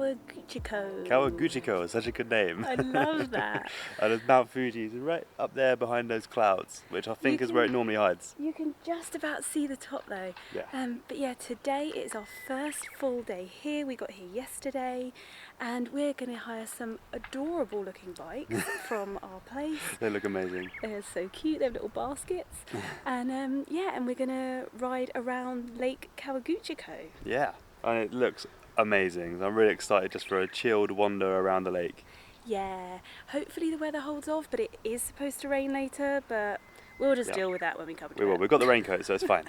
Kawaguchiko. Kawaguchiko is such a good name. I love that. And there's Mount Fuji right up there behind those clouds, which I think is where it normally hides. You can just about see the top though. Yeah. But yeah, today is our first full day here. We got here yesterday and we're going to hire some adorable looking bikes from our place. They look amazing. They're so cute, they have little baskets. And yeah, and we're going to ride around Lake Kawaguchiko. Yeah, and it looks amazing. I'm really excited just for a chilled wander around the lake. Yeah, hopefully the weather holds off, but it is supposed to rain later, but we'll just deal with that when we come to it. We will. We've got the raincoat, so it's fine.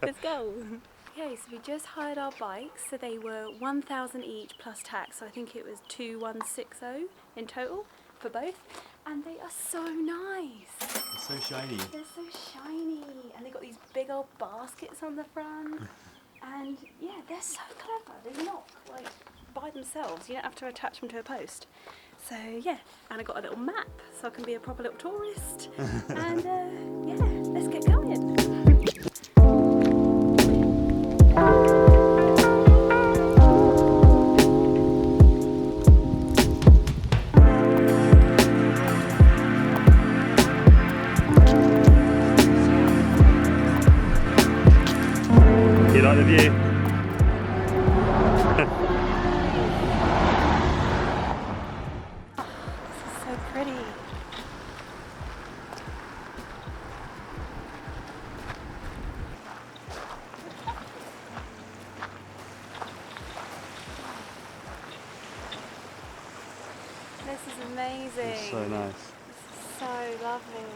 Let's go. Okay, so we just hired our bikes, so they were 1,000 each plus tax, so I think it was 2,160 in total for both, and they are so nice. They're so shiny. They're so shiny, and they've got these big old baskets on the front, and yeah, they're so clever. They're not like by themselves, you don't have to attach them to a post. So yeah, and I got a little map, so I can be a proper little tourist, and yeah, let's get going. You like the view? This is so pretty. This is amazing. It's so nice. This is so lovely.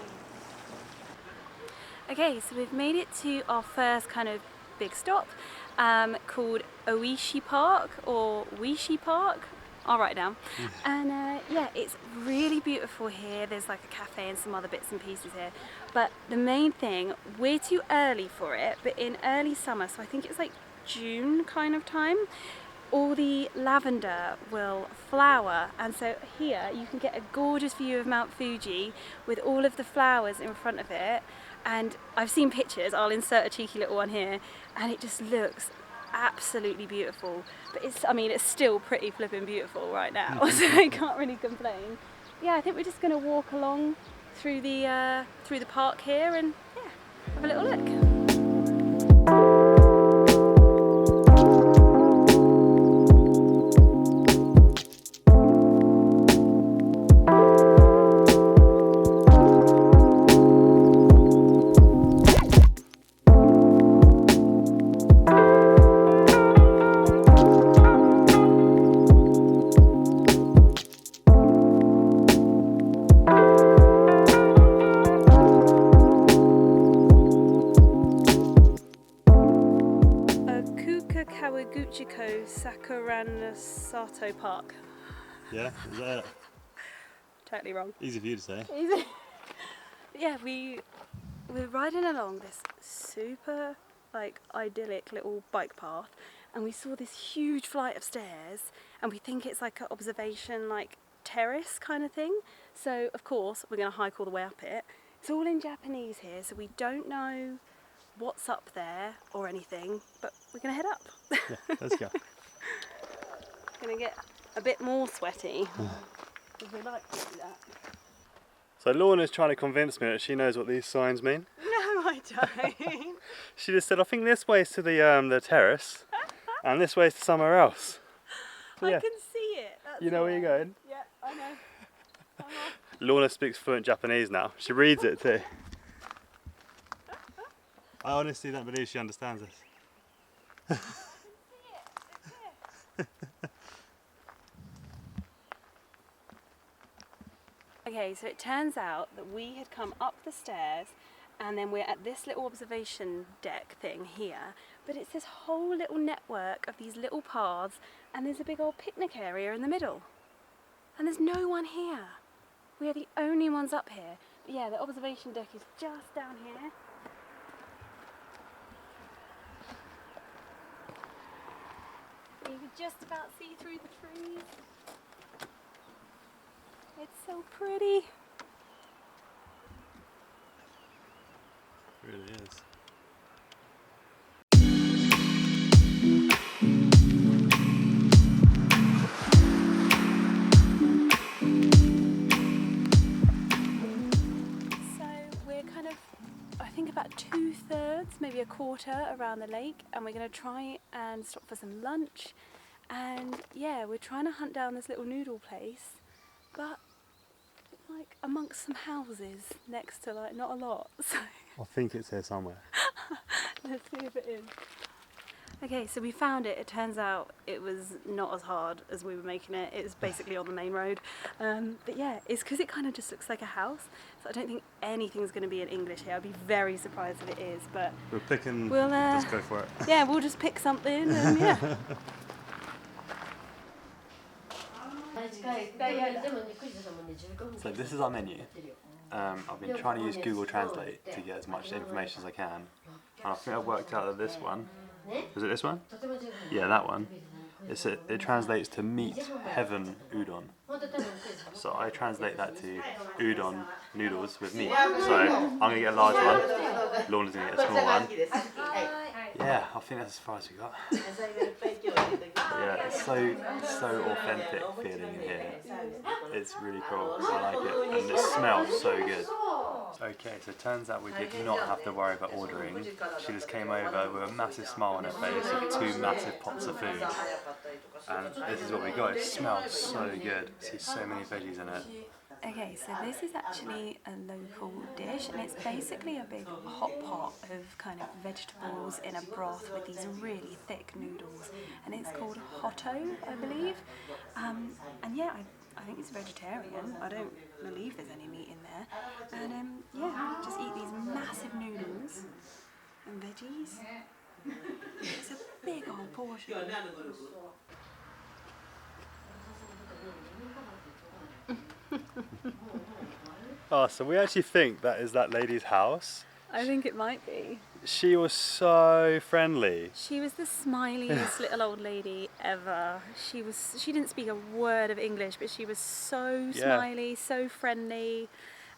Okay, so we've made it to our first kind of big stop called Oishi Park or Oishi Park. I'll write it down. And yeah, it's really beautiful here. There's like a cafe and some other bits and pieces here. But the main thing, we're too early for it, but in early summer, so I think it's like June kind of time, all the lavender will flower, and so here you can get a gorgeous view of Mount Fuji with all of the flowers in front of it. And I've seen pictures, I'll insert a cheeky little one here, and it just looks absolutely beautiful. But it's still pretty flipping beautiful right now, so I can't really complain. Yeah, I think we're just going to walk along through the park here and yeah, have a little look. Kawaguchiko Sato Park. Yeah, is that it? Totally wrong. Easy for you to say. Easy. Yeah, we're riding along this super like idyllic little bike path, and we saw this huge flight of stairs, and we think it's like an observation like terrace kind of thing. So of course we're going to hike all the way up it. It's all in Japanese here, so we don't know what's up there or anything, but we're going to head up. Yeah, let's go. Going to get a bit more sweaty because we like to do that. So Lorna's trying to convince me that she knows what these signs mean. No, I don't. She just said, I think this way is to the terrace and this way is to somewhere else. So, I yeah. can see it. That's You know where you're going? Yeah, I know. Lorna speaks fluent Japanese now. She reads it too. I honestly don't believe she understands this. Okay, so it turns out that we had come up the stairs and then we're at this little observation deck thing here, but it's this whole little network of these little paths, and there's a big old picnic area in the middle. And there's no one here. We are the only ones up here. But yeah, the observation deck is just down here. You can just about see through the trees. It's so pretty. It really is. maybe a quarter around the lake, and we're going to try and stop for some lunch. And yeah, we're trying to hunt down this little noodle place, but like amongst some houses next to like not a lot. So I think it's here somewhere. let's see if it is. Okay, so we found it. It turns out it was not as hard as we were making it. It's basically on the main road. But yeah, it's because it kind of just looks like a house. So I don't think anything's going to be in English here. I'd be very surprised if it is. But We're picking, we'll just go for it. Yeah, we'll just pick something and yeah. So this is our menu. I've been trying to use Google Translate to get as much information as I can. And I think I've worked out that this one, is it this one? Yeah, that one. It translates to meat heaven udon. So I translate that to udon noodles with meat. So I'm going to get a large one, Lorna's going to get a small one. Yeah, I think that's as far as we got. Yeah, it's so authentic feeling in here. It's really cool, I like it, and it smells so good. Okay, so it turns out we did not have to worry about ordering. She just came over with a massive smile on her face with 2 massive pots of food. And this is what we got. It smells so good. See so many veggies in it. Okay, so this is actually a local dish, and it's basically a big hot pot of kind of vegetables in a broth with these really thick noodles, and it's called Hoto, I believe. And yeah, I think it's vegetarian. I don't believe there's any meat in there. And yeah, just eat these massive noodles and veggies. It's a big old portion. Oh, so we actually think that is that lady's house. I think it might be. She was so friendly. She was the smiliest little old lady ever. She didn't speak a word of English, but she was so smiley, so friendly.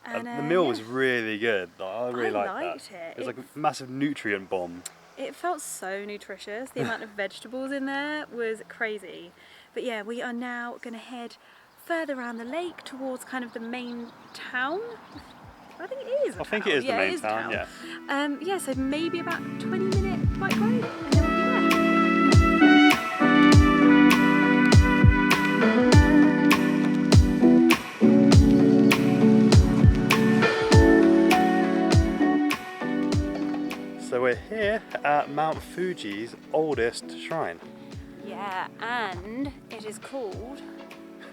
And the meal was really good. I really liked liked that. it. It was like a massive nutrient bomb. It felt so nutritious. The amount of vegetables in there was crazy. But yeah, we are now going to head further around the lake towards kind of the main town. I think it is. I think it is the main town, yeah. Yeah, so maybe about 20-minute bike ride, and then we'll be there. So we're here at Mt Fuji's oldest shrine. Yeah, and it is called,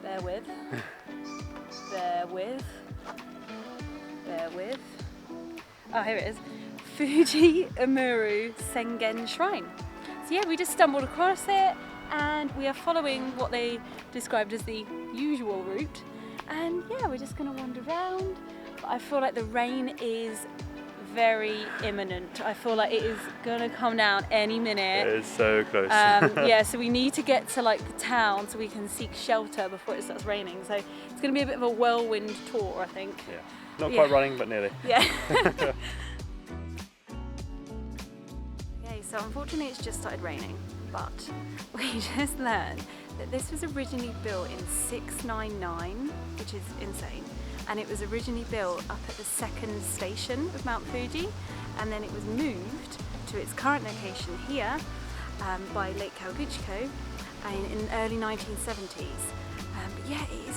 bear with, oh, here it is, Fuji Omuro Sengen Shrine. So yeah, we just stumbled across it, and we are following what they described as the usual route, and yeah, we're just going to wander around. But I feel like the rain is very imminent. I feel like it is going to come down any minute. It is so close. Yeah, so we need to get to like the town so we can seek shelter before it starts raining. So it's going to be a bit of a whirlwind tour, I think. Yeah. Not quite running, but nearly. Yeah. Okay, so unfortunately it's just started raining, but we just learned that this was originally built in 699, which is insane. And it was originally built up at the second station of Mt Fuji, and then it was moved to its current location here by Lake Kawaguchiko in the early 1970s. But yeah, it is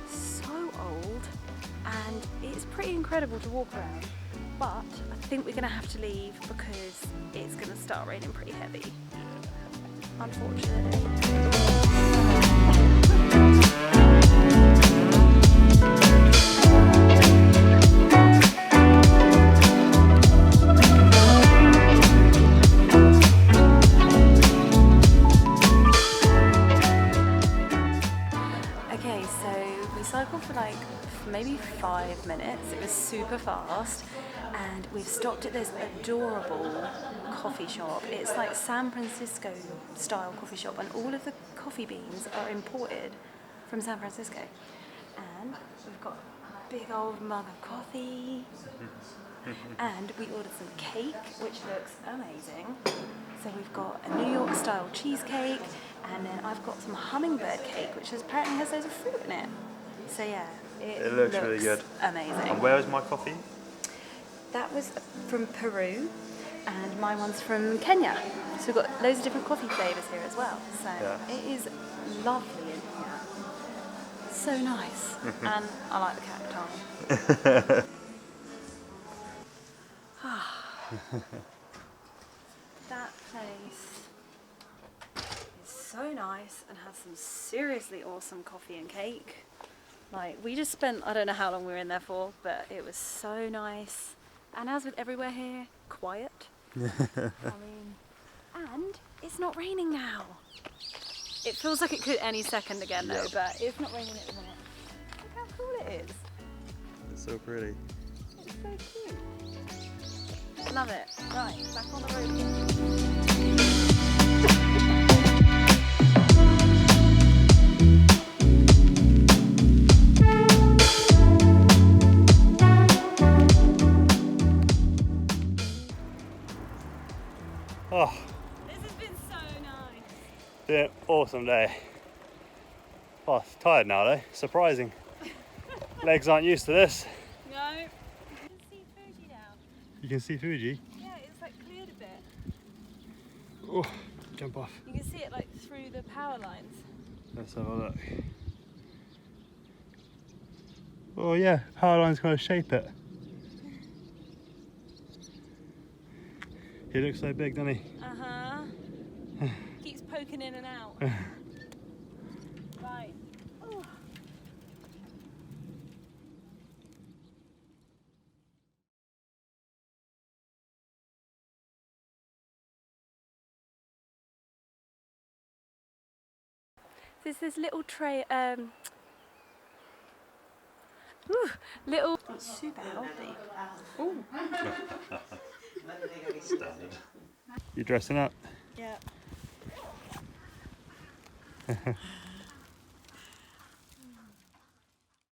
so old, and it's pretty incredible to walk around. But I think we're going to have to leave because it's going to start raining pretty heavy, unfortunately. For like maybe 5 minutes. It was super fast, and we've stopped at this adorable coffee shop. It's like San Francisco style coffee shop, and all of the coffee beans are imported from San Francisco. And we've got a big old mug of coffee, and we ordered some cake, which looks amazing. So we've got a New York style cheesecake, and then I've got some hummingbird cake, which apparently has loads of fruit in it. So yeah, it looks really good. Amazing. And where is my coffee? That was from Peru. and my one's from Kenya. So we've got loads of different coffee flavours here as well. So it is lovely in here. So nice. And I like the cacti. That place is so nice and has some seriously awesome coffee and cake. Like, we just spent, I don't know how long we were in there for, but it was so nice. And as with everywhere here, quiet. I mean, and it's not raining now. It feels like it could any second again though, but it's not raining at the minute. Look how cool it is. It's so pretty. It's so cute. Love it. Right, back on the road again. Oh, This has been so nice. been an awesome day. Oh, it's tired now though, surprising. Legs aren't used to this. No. You can see Fuji now. You can see Fuji. Yeah, it's like cleared a bit. Oh, jump off. You can see it like through the power lines. Let's have a look. Oh yeah, power lines kind of shape it. He looks so big, doesn't he? Uh-huh. Keeps poking in and out. Right. Ooh. There's this little tray, little, super healthy. Ooh. You dressing up? Yeah.